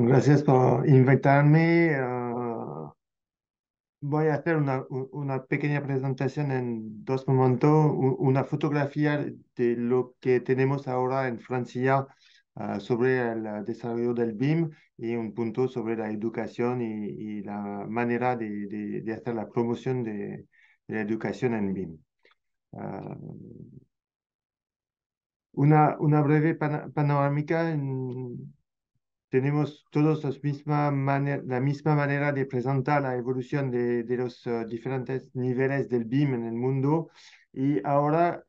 Gracias por invitarme. Voy a hacer una pequeña presentación en dos momentos, una fotografía de lo que tenemos ahora en Francia sobre el desarrollo del BIM y un punto sobre la educación y la manera de hacer la promoción de la educación en BIM. Ah, una breve panorámica. Tenemos todos la misma manera de presentar la evolución de los diferentes niveles del BIM en el mundo. Y ahora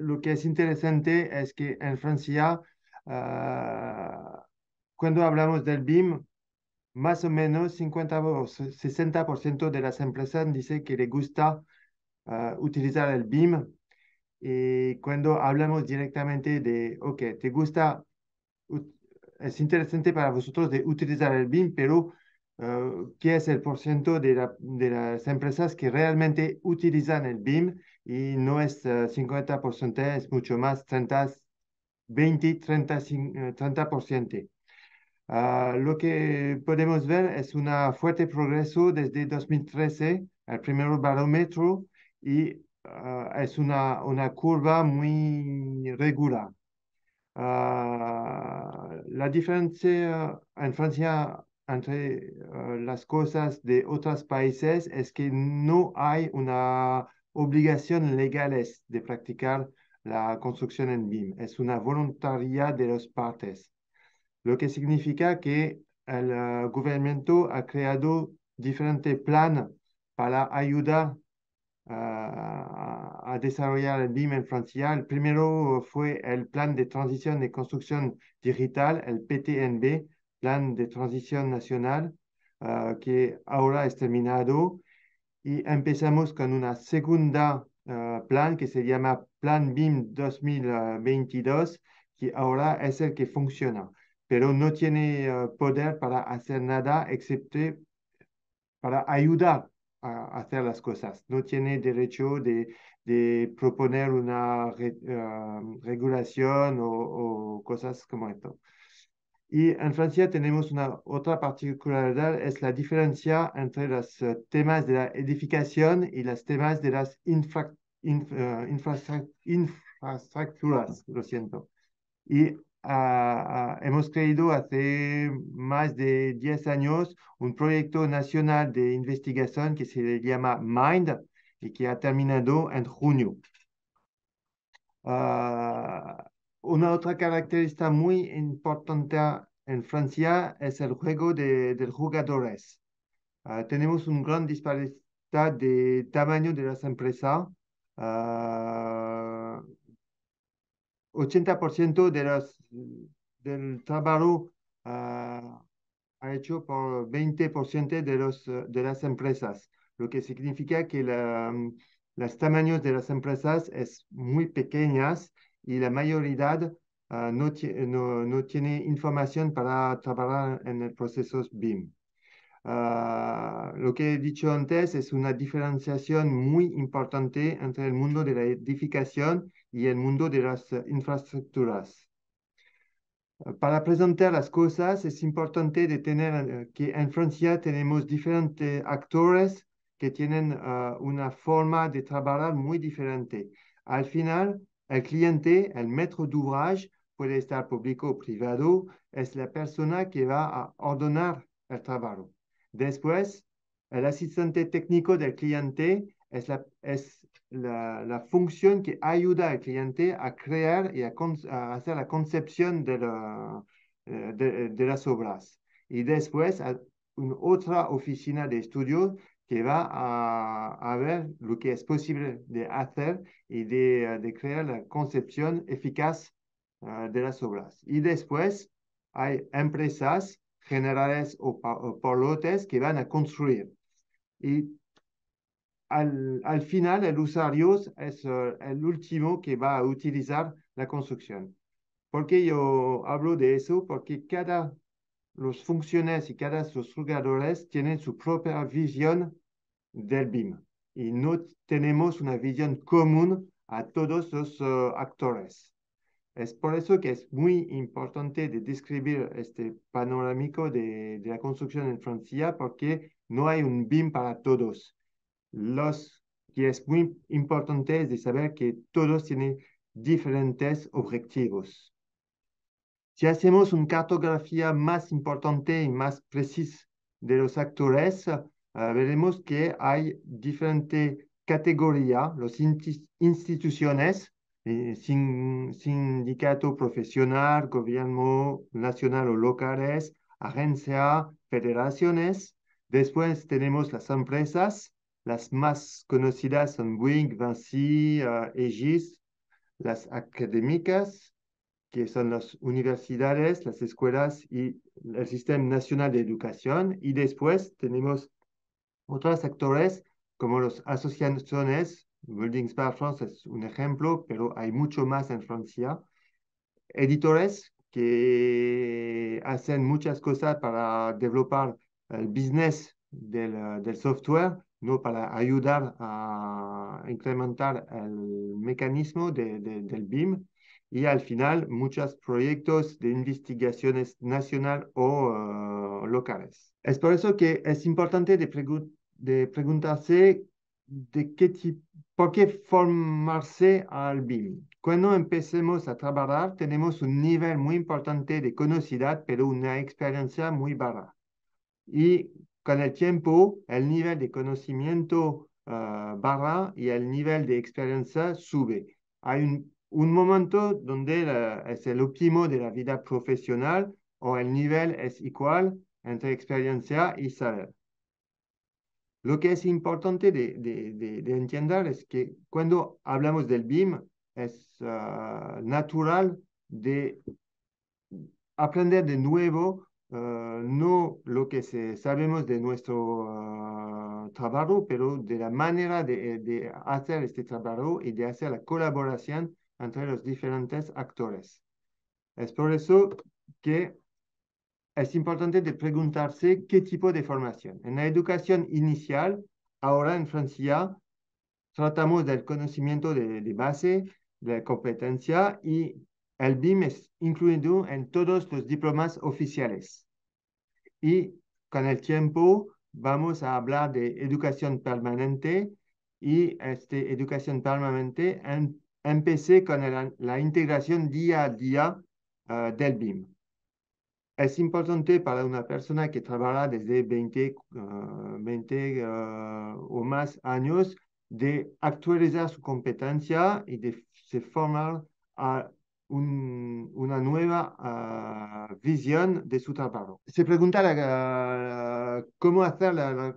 lo que es interesante es que en Francia, ah, cuando hablamos del BIM, más o menos 50 o 60% de las empresas dice que les gusta utilizar el BIM. Y cuando hablamos directamente de, ok, ¿te gusta? ut- es interesante para vosotros de utilizar el BIM, pero ¿qué es el porcentaje de las empresas que realmente utilizan el BIM? Y no es 50%, es mucho más, 30, 20, 30, 30%. Lo que podemos ver es un fuerte progreso desde 2013, el primer barómetro, y es una curva muy regular. La diferencia en Francia entre las cosas de otros países es que no hay una obligación legal de practicar la construcción en BIM. Es una voluntariedad de las partes, lo que significa que el gobierno ha creado diferentes planes para ayudar a desarrollar el BIM en Francia. El primero fue el Plan de Transición de Construcción Digital, el PTNB, Plan de Transición Nacional, que ahora es terminado. Y empezamos con una segunda plan que se llama Plan BIM 2022, que ahora es el que funciona, pero no tiene poder para hacer nada excepto para ayudar a hacer las cosas. No tiene derecho de proponer una regulación o cosas como esto. Y en Francia tenemos una otra particularidad, es la diferencia entre los temas de la edificación y los temas de las infraestructuras, lo siento. Y hemos creado hace más de 10 años un proyecto nacional de investigación que se llama MIND y que ha terminado en junio. Ah, una otra característica muy importante en Francia es el juego de jugadores. Tenemos una gran disparidad de tamaño de las empresas. Ah, 80% del trabajo ah, ha hecho por 20% de las empresas, lo que significa que los tamaños de las empresas es muy pequeñas y la mayoría no tiene información para trabajar en el proceso BIM. Lo que he dicho antes es una diferenciación muy importante entre el mundo de la edificación y el mundo de las infraestructuras. Para presentar las cosas es importante de tener que en Francia tenemos diferentes actores que tienen una forma de trabajar muy diferente. Al final, el cliente, el maître d'ouvrage, puede estar público o privado, es la persona que va a ordenar el trabajo. Después, el asistente técnico del cliente es la función que ayuda al cliente a crear y a hacer la concepción de las obras. Y después, otra oficina de estudio que va a ver lo que es posible de hacer y de crear la concepción eficaz de las obras. Y después hay empresas generales o por lotes que van a construir. Y al final, el usuario es el último que va a utilizar la construcción. ¿Por qué yo hablo de eso? Porque cada los funciones y cada sus jugadores tienen su propia visión del BIM y no tenemos una visión común a todos los actores. Es por eso que es muy importante de describir este panorámico de la construcción en Francia, porque no hay un BIM para todos. Que es muy importante es de saber que todos tienen diferentes objetivos. Si hacemos una cartografía más importante y más precisa de los actores, veremos que hay diferentes categorías, las instituciones, sindicato profesional, gobierno nacional o locales, agencia, federaciones. Después tenemos las empresas, las más conocidas son Bouygues, Vinci, Aegis, las académicas, que son las universidades, las escuelas y el Sistema Nacional de Educación. Y después tenemos otros sectores como las asociaciones. Building Smart France es un ejemplo, pero hay mucho más en Francia. Editores que hacen muchas cosas para desarrollar el business del software, ¿no? Para ayudar a incrementar el mecanismo del BIM. Y al final, muchos proyectos de investigaciones nacional o locales. Es por eso que es importante de preguntarse de qué tipo, por qué formarse al BIM. Cuando empecemos a trabajar, tenemos un nivel muy importante de conocimiento, pero una experiencia muy baja. Y con el tiempo, el nivel de conocimiento baja y el nivel de experiencia sube. Hay un momento donde es el óptimo de la vida profesional o el nivel es igual entre experiencia y saber. Lo que es importante de entender es que cuando hablamos del BIM, es natural de aprender de nuevo, no lo que sabemos de nuestro trabajo, pero de la manera de hacer este trabajo y de hacer la colaboración entre los diferentes actores. Es por eso que es importante de preguntarse qué tipo de formación. En la educación inicial, ahora en Francia, tratamos del conocimiento de base, de la competencia y el BIM es incluido en todos los diplomas oficiales. Y con el tiempo vamos a hablar de educación permanente y esta educación permanente empecé con la integración día a día del BIM. Es importante para una persona que trabaja desde 20 o más años de actualizar su competencia y de se formar a una nueva visión de su trabajo. Se pregunta cómo hacer el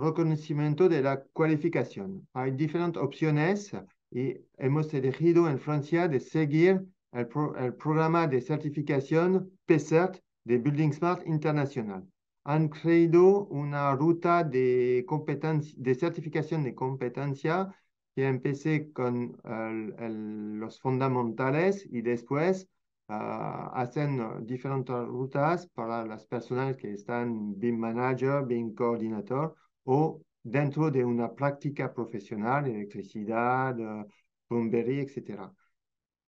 reconocimiento de la cualificación. Hay diferentes opciones y hemos elegido en Francia de seguir el programa de certificación PCERT de Building Smart International. Han creado una ruta de certificación de competencia que empecé con los fundamentales y después hacen diferentes rutas para las personas que están BIM Manager, BIM Coordinator o dentro de una práctica profesional, electricidad, plombería, etcétera.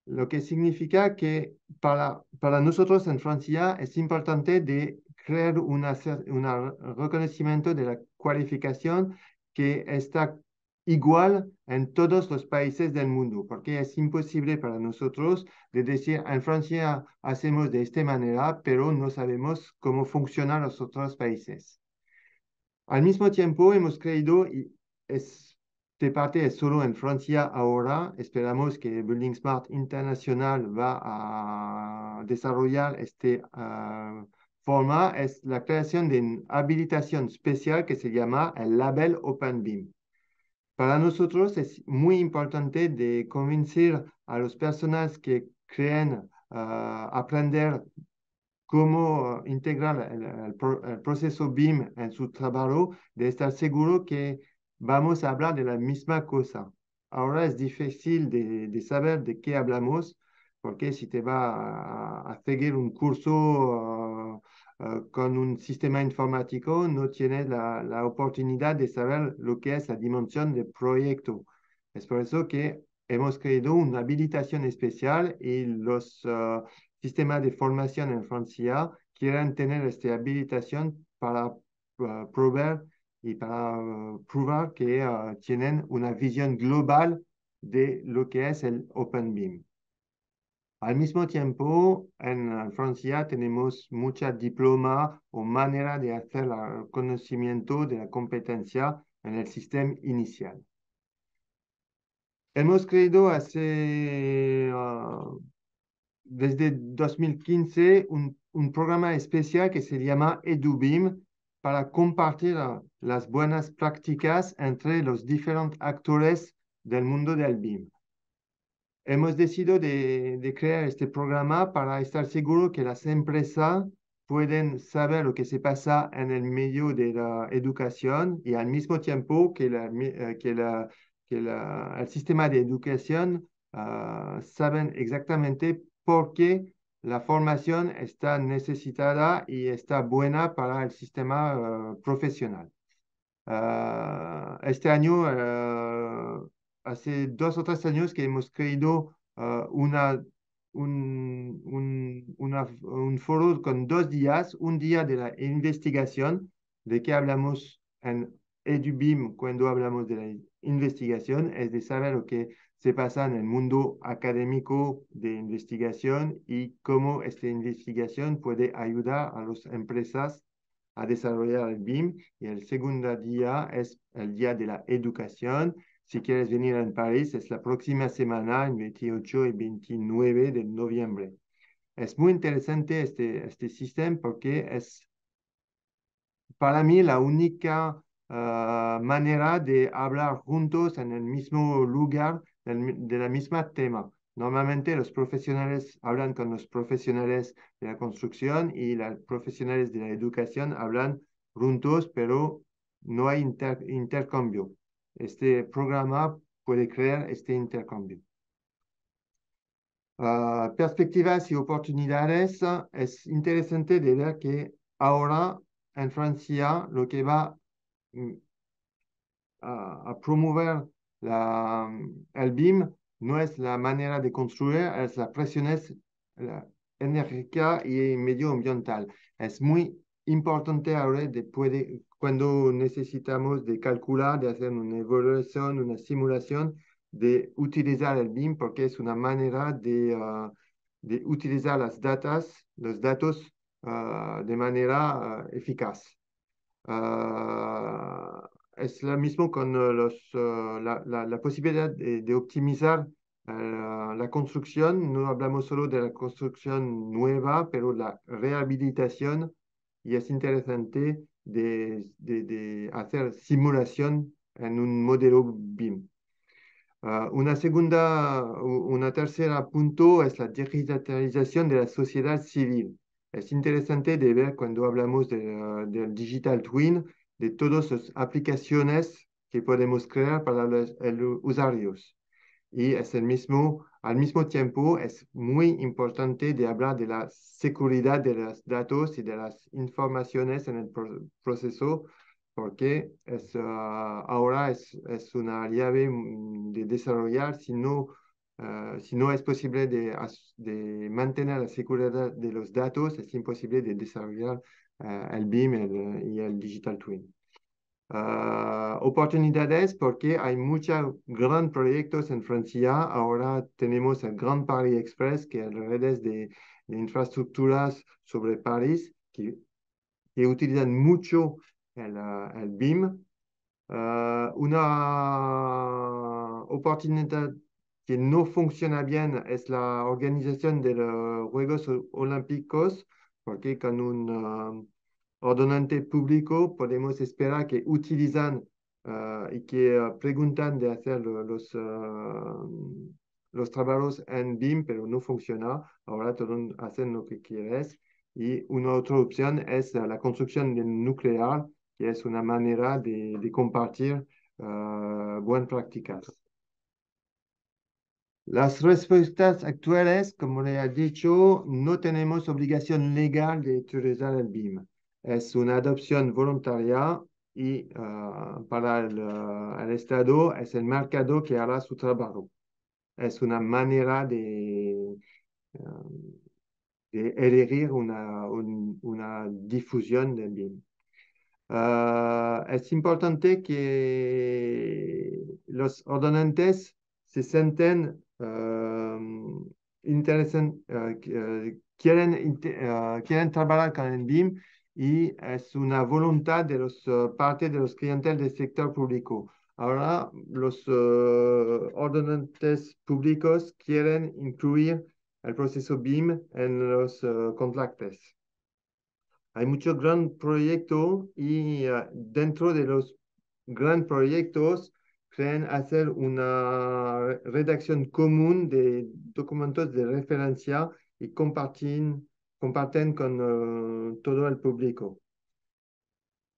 Lo que significa que para nosotros en Francia es importante de crear un reconocimiento de la cualificación que está igual en todos los países del mundo, porque es imposible para nosotros de decir en Francia hacemos de esta manera, pero no sabemos cómo funcionan los otros países. Al mismo tiempo, hemos creído, y este parte es solo en Francia ahora, esperamos que Building Smart International va a desarrollar esta forma, es la creación de una habilitación especial que se llama el label Open BIM. Para nosotros es muy importante de convencer a las personas que creen aprender cómo integrar el proceso BIM en su trabajo, de estar seguro que vamos a hablar de la misma cosa. Ahora es difícil de saber de qué hablamos, porque si te va a seguir un curso con un sistema informático, no tienes la oportunidad de saber lo que es la dimensión del proyecto. Es por eso que hemos creado una habilitación especial y los sistemas de formación en Francia quieren tener esta habilitación para probar y para probar que tienen una visión global de lo que es el Open BIM. Al mismo tiempo, en Francia tenemos mucha diploma o manera de hacer el conocimiento de la competencia en el sistema inicial. Hemos creado desde 2015 un programa especial que se llama EduBIM para compartir las buenas prácticas entre los diferentes actores del mundo del BIM. Hemos decidido de crear este programa para estar seguro que las empresas pueden saber lo que se pasa en el medio de la educación y al mismo tiempo que, el sistema de educación saben exactamente por qué la formación está necesitada y está buena para el sistema profesional. Este año, hace 2 o 3 años que hemos creado un foro con 2 días, un día de la investigación, de qué hablamos en EduBIM cuando hablamos de la investigación, es de saber lo que se pasa en el mundo académico de investigación y cómo esta investigación puede ayudar a las empresas a desarrollar el BIM y el segundo día es el día de la educación. Si quieres venir en París, es la próxima semana, el 28 y 29 de noviembre. Es muy interesante este sistema porque es para mí la única manera de hablar juntos en el mismo lugar, de la misma tema. Normalmente los profesionales hablan con los profesionales de la construcción y los profesionales de la educación hablan juntos, pero no hay intercambio. Este programa puede crear este intercambio. Perspectivas y oportunidades. Es interesante de ver que ahora en Francia lo que va mm, a promover el BIM no es la manera de construir, es la presión enérgica y medioambiental. Es muy importante ahora cuando necesitamos de calcular, de hacer una evaluación, una simulación, de utilizar el BIM porque es una manera de utilizar los datos de manera eficaz. Es lo mismo con la posibilidad de optimizar la construcción. No hablamos solo de la construcción nueva, pero la rehabilitación. Y es interesante de hacer simulación en un modelo BIM. Una tercera punto es la digitalización de la sociedad civil. Es interesante de ver cuando hablamos del digital twin, de todas las aplicaciones que podemos crear para los usuarios. Y al mismo tiempo, es muy importante de hablar de la seguridad de los datos y de las informaciones en el proceso, porque ahora es una llave de desarrollar. Si no es posible de mantener la seguridad de los datos, es imposible de desarrollar el BIM y el Digital Twin. Oportunidades porque hay muchos grandes proyectos en Francia. Ahora tenemos el Grand Paris Express, que es redes de infraestructuras sobre París, que utilizan mucho el BIM. Una oportunidad que no funciona bien es la organización de los Juegos Olímpicos, porque con un ordonante público podemos esperar que utilizan y que preguntan de hacer los trabajos en BIM, pero no funciona. Ahora todos hacen lo que quieres. Y una otra opción es la construcción de nuclear, que es una manera de compartir buenas prácticas. Las respuestas actuales, como le he dicho, no tenemos obligación legal de utilizar el BIM. Es una adopción voluntaria y para el Estado es el mercado que hará su trabajo. es una manera de elegir una difusión del BIM. Es importante que los ordenantes se sienten quieren trabajar con el BIM y es una voluntad de los parte de los clientes del sector público. Ahora, los ordenantes públicos quieren incluir el proceso BIM en los contratos. Hay muchos grandes proyectos y dentro de los grandes proyectos quieren hacer una redacción común de documentos de referencia y comparten con todo el público.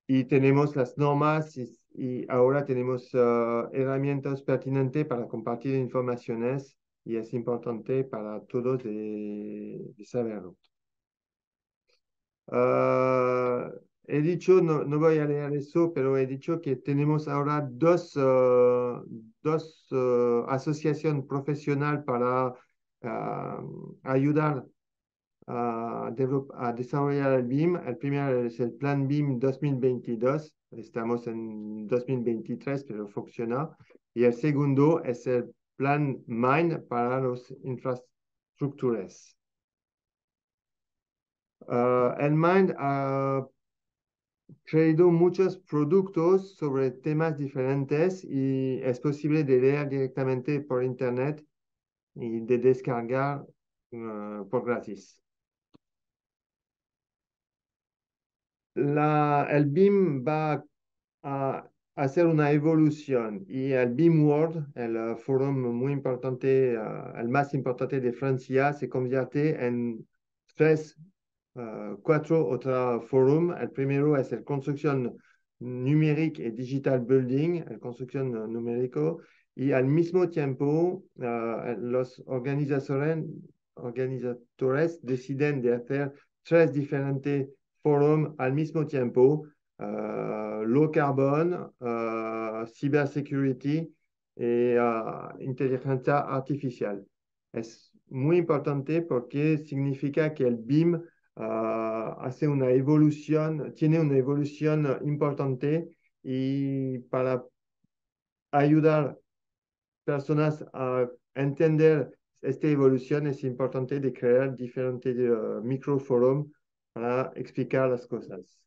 Y tenemos las normas y ahora tenemos herramientas pertinentes para compartir informaciones y es importante para todos de saberlo. Ah, he dicho, no voy a leer eso, pero he dicho que tenemos ahora dos asociaciones profesionales para ah, ayudar a desarrollar el BIM. El primero es el Plan BIM 2022. Estamos en 2023, pero funciona. Y el segundo es el Plan MIND para las infraestructuras. El MIND ha creado muchos productos sobre temas diferentes y es posible de leer directamente por internet y de descargar por gratis. El BIM va a hacer una evolución y el BIM World, el foro muy importante, el más importante de Francia, se convierte en tres, cuatro otros foros. El primero es el construcción numérica y digital building, el construcción numérico, y al mismo tiempo los organizadores deciden de hacer tres diferentes foros al mismo tiempo low carbon, cybersecurity y inteligencia artificial. Es muy importante porque significa que el BIM hace una evolución, tiene una evolución importante y para ayudar personas a entender esta evolución es importante de crear diferentes microforos para explicar las cosas.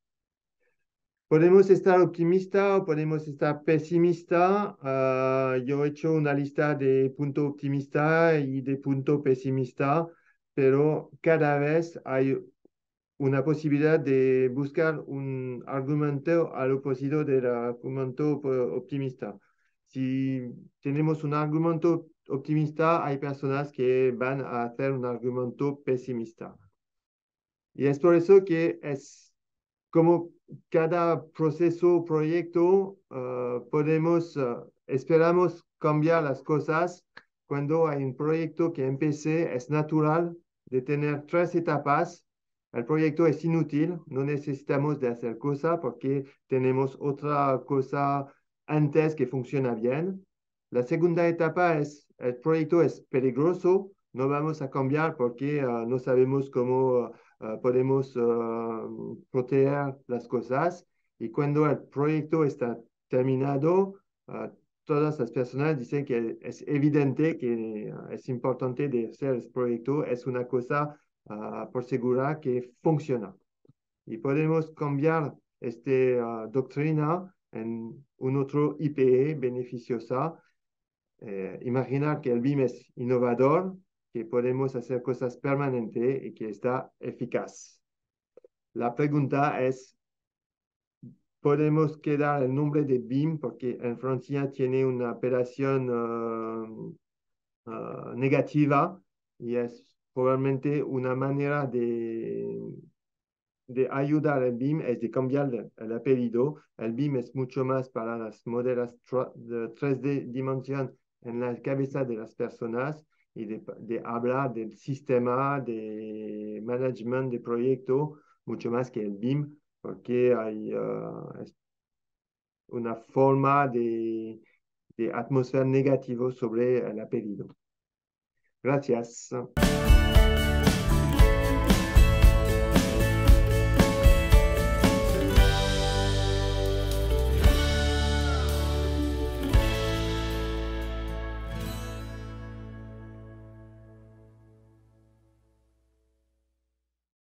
Podemos estar optimista o podemos estar pesimista. Yo he hecho una lista de punto optimista y de punto pesimista, pero cada vez hay una posibilidad de buscar un argumento al opuesto del argumento optimista. Si tenemos un argumento optimista, hay personas que van a hacer un argumento pesimista. Y es por eso que es como cada proceso o proyecto esperamos cambiar las cosas. Cuando hay un proyecto que empecé, es natural de tener tres etapas. El proyecto es inútil, no necesitamos de hacer cosa porque tenemos otra cosa antes que funciona bien. La segunda etapa es, el proyecto es peligroso, no vamos a cambiar porque no sabemos cómo podemos proteger las cosas y cuando el proyecto está terminado, todas las personas dicen que es evidente que es importante de hacer el proyecto, es una cosa por segura que funciona. Y podemos cambiar esta doctrina en un otro IPE beneficiosa. Imaginar que el BIM es innovador, que podemos hacer cosas permanentes y que está eficaz. La pregunta es, ¿podemos quedar el nombre de BIM? Porque en Francia tiene una operación negativa y es probablemente una manera de ayudar al BIM es de cambiar el apellido. El BIM es mucho más para las modelos de 3D dimensión en la cabeza de las personas y de hablar del sistema de management de proyecto mucho más que el BIM, porque hay una forma de atmósfera negativa sobre el apellido. Gracias.